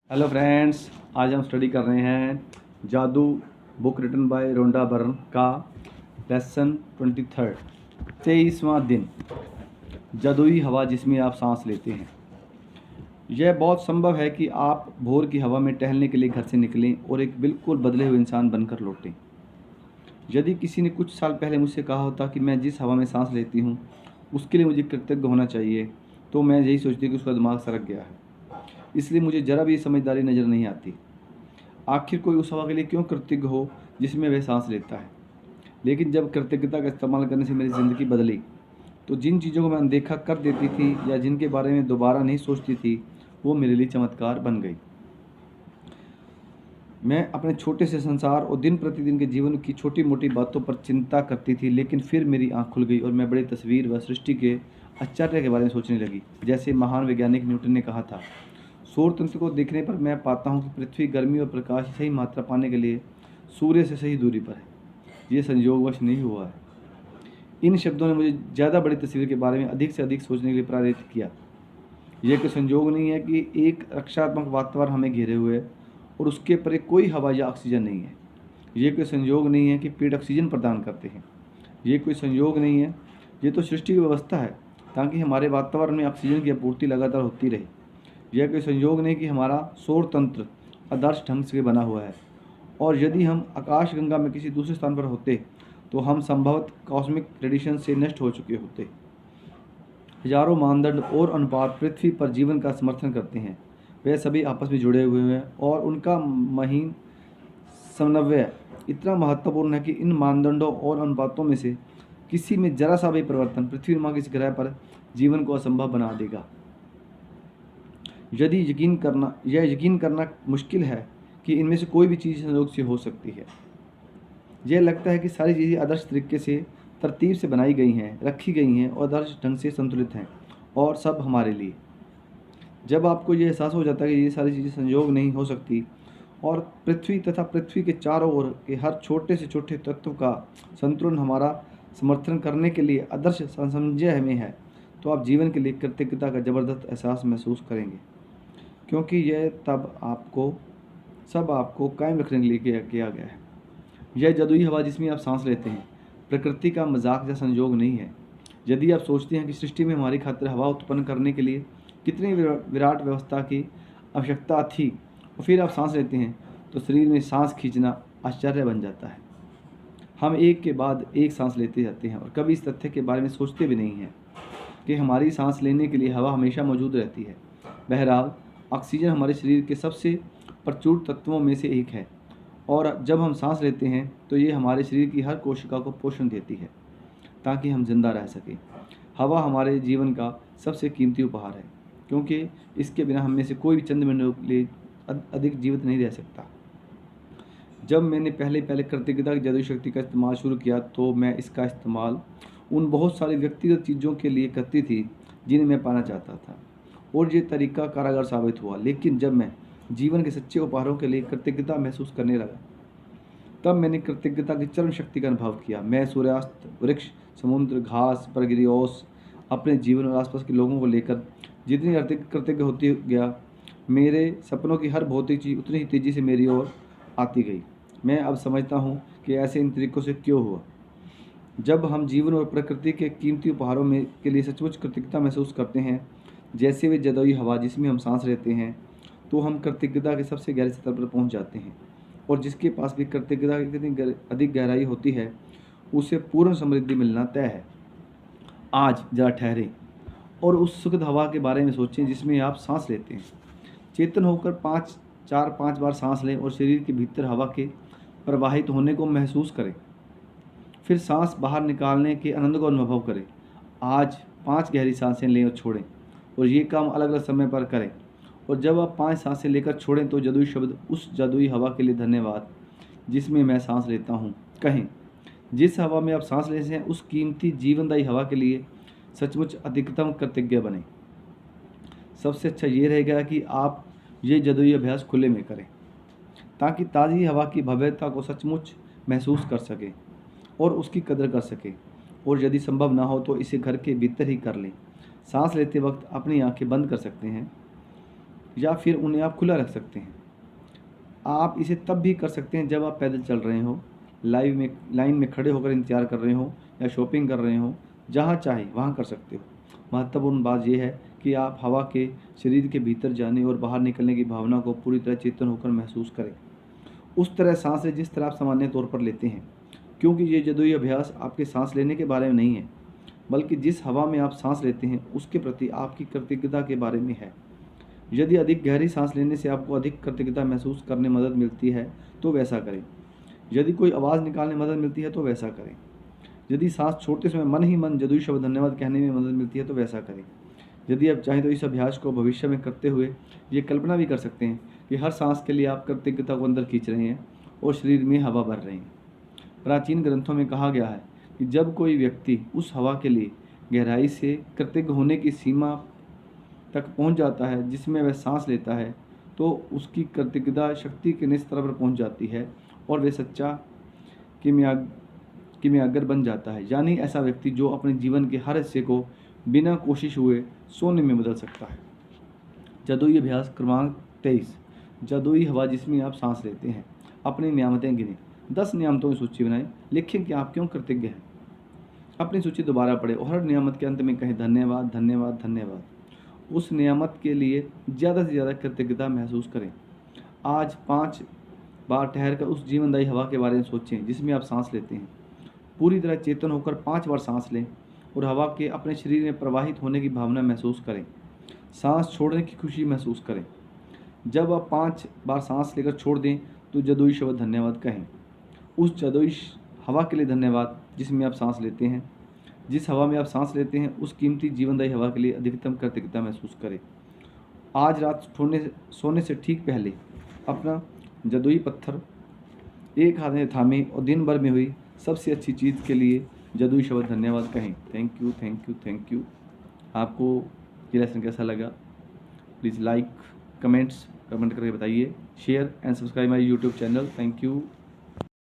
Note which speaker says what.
Speaker 1: Hello friends, आज हम study कर रहे हैं जादू book written by Rhonda Byrne का लेसन 23वां दिन, जादुई हवा जिसमें आप सांस लेते हैं। यह बहुत संभव है कि आप भोर की हवा में टहलने के लिए घर से निकलें और एक बिल्कुल बदले हुए इंसान बनकर लौटें। यदि किसी ने कुछ साल पहले मुझसे कहा होता कि मैं जिस हवा में सांस लेती हूँ उसके लिए मुझे कृतज्ञ होना चाहिए, तो मैं यही सोचती कि उसका दिमाग सरक गया है। इसलिए मुझे ज़रा भी समझदारी नज़र नहीं आती। आखिर कोई उस हवा के लिए क्यों कृतज्ञ हो जिसमें वह सांस लेता है। लेकिन जब कृतज्ञता का इस्तेमाल करने से मेरी ज़िंदगी बदली, तो जिन चीज़ों को मैं अनदेखा कर देती थी या जिनके बारे में दोबारा नहीं सोचती थी, वो मेरे लिए चमत्कार बन गई। मैं अपने छोटे से संसार और दिन प्रतिदिन के जीवन की छोटी मोटी बातों पर चिंता करती थी, लेकिन फिर मेरी आँख खुल गई और मैं बड़ी तस्वीर व सृष्टि के आश्चर्य के बारे में सोचने लगी। जैसे महान वैज्ञानिक न्यूटन ने कहा था, सौर तंत्र को देखने पर मैं पाता हूँ कि पृथ्वी गर्मी और प्रकाश की सही मात्रा पाने के लिए सूर्य से सही दूरी पर है। ये संयोगवश नहीं हुआ है। इन शब्दों ने मुझे ज़्यादा बड़ी तस्वीर के बारे में अधिक से अधिक सोचने के लिए प्रेरित किया। यह कोई संयोग नहीं है कि एक रक्षात्मक वातावरण हमें घेरे हुए है और उसके परे कोई हवा या ऑक्सीजन नहीं है। ये कोई संयोग नहीं है कि पेड़ ऑक्सीजन प्रदान करते हैं। ये कोई संयोग नहीं है, ये तो सृष्टि की व्यवस्था है ताकि हमारे वातावरण में ऑक्सीजन की आपूर्ति लगातार होती रहे। यह कोई संयोग नहीं कि हमारा सौर तंत्र आदर्श ढंग से बना हुआ है, और यदि हम आकाशगंगा में किसी दूसरे स्थान पर होते तो हम संभवतः कॉस्मिक रेडिएशन से नष्ट हो चुके होते। हजारों मानदंड और अनुपात पृथ्वी पर जीवन का समर्थन करते हैं। वे सभी आपस में जुड़े हुए हैं और उनका महीन समन्वय इतना महत्वपूर्ण है कि इन मानदंडों और अनुपातों में से किसी में जरा सा भी परिवर्तन पृथ्वी नामक इस ग्रह पर जीवन को असंभव बना देगा। यह यकीन करना मुश्किल है कि इनमें से कोई भी चीज़ संयोग से हो सकती है। यह लगता है कि सारी चीज़ें आदर्श तरीके से तरतीब से बनाई गई हैं, रखी गई हैं और आदर्श ढंग से संतुलित हैं, और सब हमारे लिए। जब आपको यह एहसास हो जाता है कि ये सारी चीज़ें संयोग नहीं हो सकती और पृथ्वी तथा पृथ्वी के चारों ओर के हर छोटे से छोटे तत्व का संतुलन हमारा समर्थन करने के लिए आदर्श समझे में है, तो आप जीवन के लिए कृतज्ञता का ज़बरदस्त एहसास महसूस करेंगे, क्योंकि यह तब आपको कायम रखने के लिए किया गया है। यह जादुई हवा जिसमें आप सांस लेते हैं प्रकृति का मजाक या संयोग नहीं है। यदि आप सोचते हैं कि सृष्टि में हमारी खातिर हवा उत्पन्न करने के लिए कितनी विराट व्यवस्था की आवश्यकता थी और फिर आप सांस लेते हैं, तो शरीर में सांस खींचना आश्चर्य बन जाता है। हम एक के बाद एक सांस लेते जाते हैं और कभी इस तथ्य के बारे में सोचते भी नहीं हैं कि हमारी सांस लेने के लिए हवा हमेशा मौजूद रहती है। बहरहाल, ऑक्सीजन हमारे शरीर के सबसे प्रचुर तत्वों में से एक है, और जब हम सांस लेते हैं तो ये हमारे शरीर की हर कोशिका को पोषण देती है ताकि हम जिंदा रह सकें। हवा हमारे जीवन का सबसे कीमती उपहार है, क्योंकि इसके बिना हम में से कोई भी चंद मिनटों के लिए अधिक जीवित नहीं रह सकता। जब मैंने पहले कृतज्ञता की जादुई शक्ति का इस्तेमाल शुरू किया, तो मैं इसका इस्तेमाल उन बहुत सारी व्यक्तिगत चीज़ों के लिए करती थी जिन्हें मैं पाना चाहता था, और ये तरीका कारगर साबित हुआ। लेकिन जब मैं जीवन के सच्चे उपहारों के लिए कृतज्ञता महसूस करने लगा, तब मैंने कृतज्ञता की चरम शक्ति का अनुभव किया। मैं सूर्यास्त, वृक्ष, समुद्र, घास, प्रगिरियोस, अपने जीवन और आसपास के लोगों को लेकर जितनी अधिक कृतज्ञ होती गया, मेरे सपनों की हर भौतिक चीज़ उतनी ही तेज़ी से मेरी ओर आती गई। मैं अब समझता हूँ कि ऐसे इन तरीक़ों से क्यों हुआ। जब हम जीवन और प्रकृति के कीमती उपहारों में के लिए सचमुच कृतज्ञता महसूस करते हैं, जैसे वे जादुई हवा जिसमें हम सांस लेते हैं, तो हम कृतज्ञता के सबसे गहरे स्तर पर पहुँच जाते हैं, और जिसके पास भी कृतज्ञता की कितनी अधिक गहराई होती है, उसे पूर्ण समृद्धि मिलना तय है। आज जरा ठहरें और उस सुखद हवा के बारे में सोचें जिसमें आप सांस लेते हैं। चेतन होकर 5 बार सांस लें और शरीर के भीतर हवा के प्रवाहित होने को महसूस करें। फिर सांस बाहर निकालने के आनंद को अनुभव करें। आज 5 गहरी सांसें लें और छोड़ें, और ये काम अलग अलग समय पर करें। और जब आप 5 सांसें लेकर छोड़ें, तो जादुई शब्द उस जादुई हवा के लिए धन्यवाद जिसमें मैं सांस लेता हूँ कहें। जिस हवा में आप सांस लेते हैं, उस कीमती जीवनदायी हवा के लिए सचमुच अधिकतम कृतज्ञ बने। सबसे अच्छा ये रहेगा कि आप ये जादुई अभ्यास खुले में करें, ताकि ताज़ी हवा की भव्यता को सचमुच महसूस कर सकें और उसकी कदर कर सकें। और यदि संभव ना हो तो इसे घर के भीतर ही कर लें। सांस लेते वक्त अपनी आंखें बंद कर सकते हैं या फिर उन्हें आप खुला रख सकते हैं। आप इसे तब भी कर सकते हैं जब आप पैदल चल रहे हो, लाइन में खड़े होकर इंतजार कर रहे हो या शॉपिंग कर रहे हो, जहाँ चाहे वहाँ कर सकते हो। महत्वपूर्ण बात यह है कि आप हवा के शरीर के भीतर जाने और बाहर निकलने की भावना को पूरी तरह चेतन होकर महसूस करें। उस तरह सांस लें जिस तरह आप सामान्य तौर पर लेते हैं, क्योंकि ये जदोई अभ्यास आपके सांस लेने के बारे में नहीं है, बल्कि जिस हवा में आप सांस लेते हैं उसके प्रति आपकी कृतज्ञता के बारे में है। यदि अधिक गहरी सांस लेने से आपको अधिक कृतज्ञता महसूस करने में मदद मिलती है तो वैसा करें। यदि कोई आवाज़ निकालने में मदद मिलती है तो वैसा करें। यदि सांस छोड़ते समय मन ही मन जदुई शब्द धन्यवाद कहने में मदद मिलती है तो वैसा करें। यदि आप चाहें तो इस अभ्यास को भविष्य में करते हुए ये कल्पना भी कर सकते हैं कि हर सांस के लिए आप कृतज्ञता को अंदर खींच रहे हैं और शरीर में हवा भर रहे हैं। प्राचीन ग्रंथों में कहा गया है कि जब कोई व्यक्ति उस हवा के लिए गहराई से कृतज्ञ होने की सीमा तक पहुंच जाता है जिसमें वह सांस लेता है, तो उसकी कृतज्ञता शक्ति के निज स्तर पर पहुंच जाती है और वह सच्चा किमियागर बन जाता है। यानी ऐसा व्यक्ति जो अपने जीवन के हर हिस्से को बिना कोशिश हुए सोने में बदल सकता है। जदोई अभ्यास क्रमांक 23। जदोई हवा जिसमें आप सांस लेते हैं। अपनी नियामतें गिनें। 10 नियामतों की सूची बनाएं। लिखें कि आप क्यों कृतज्ञ हैं। अपनी सूची दोबारा पढ़ें और हर नियामत के अंत में कहें धन्यवाद धन्यवाद धन्यवाद। उस नियामत के लिए ज़्यादा से ज़्यादा कृतज्ञता महसूस करें। आज 5 बार ठहरकर उस जीवनदायी हवा के बारे में सोचें जिसमें आप सांस लेते हैं। पूरी तरह चेतन होकर 5 बार सांस लें और हवा के अपने शरीर में प्रवाहित होने की भावना महसूस करें। सांस छोड़ने की खुशी महसूस करें। जब आप 5 बार सांस लेकर छोड़ दें तो जदोई शब्द धन्यवाद कहें। उस जदोई हवा के लिए धन्यवाद जिसमें आप सांस लेते हैं। जिस हवा में आप सांस लेते हैं उस कीमती जीवनदायी हवा के लिए अधिकतम कृतज्ञता महसूस करें। आज रात सोने से ठीक पहले अपना जदोई पत्थर एक हाथ में थामे और दिन भर में हुई सबसे अच्छी चीज़ के लिए जदोई शब्द धन्यवाद कहें। Thank you thank you thank you. आपको ये लेसन कैसा लगा? प्लीज़ लाइक कमेंट करके बताइए। Share and subscribe my YouTube channel. Thank you.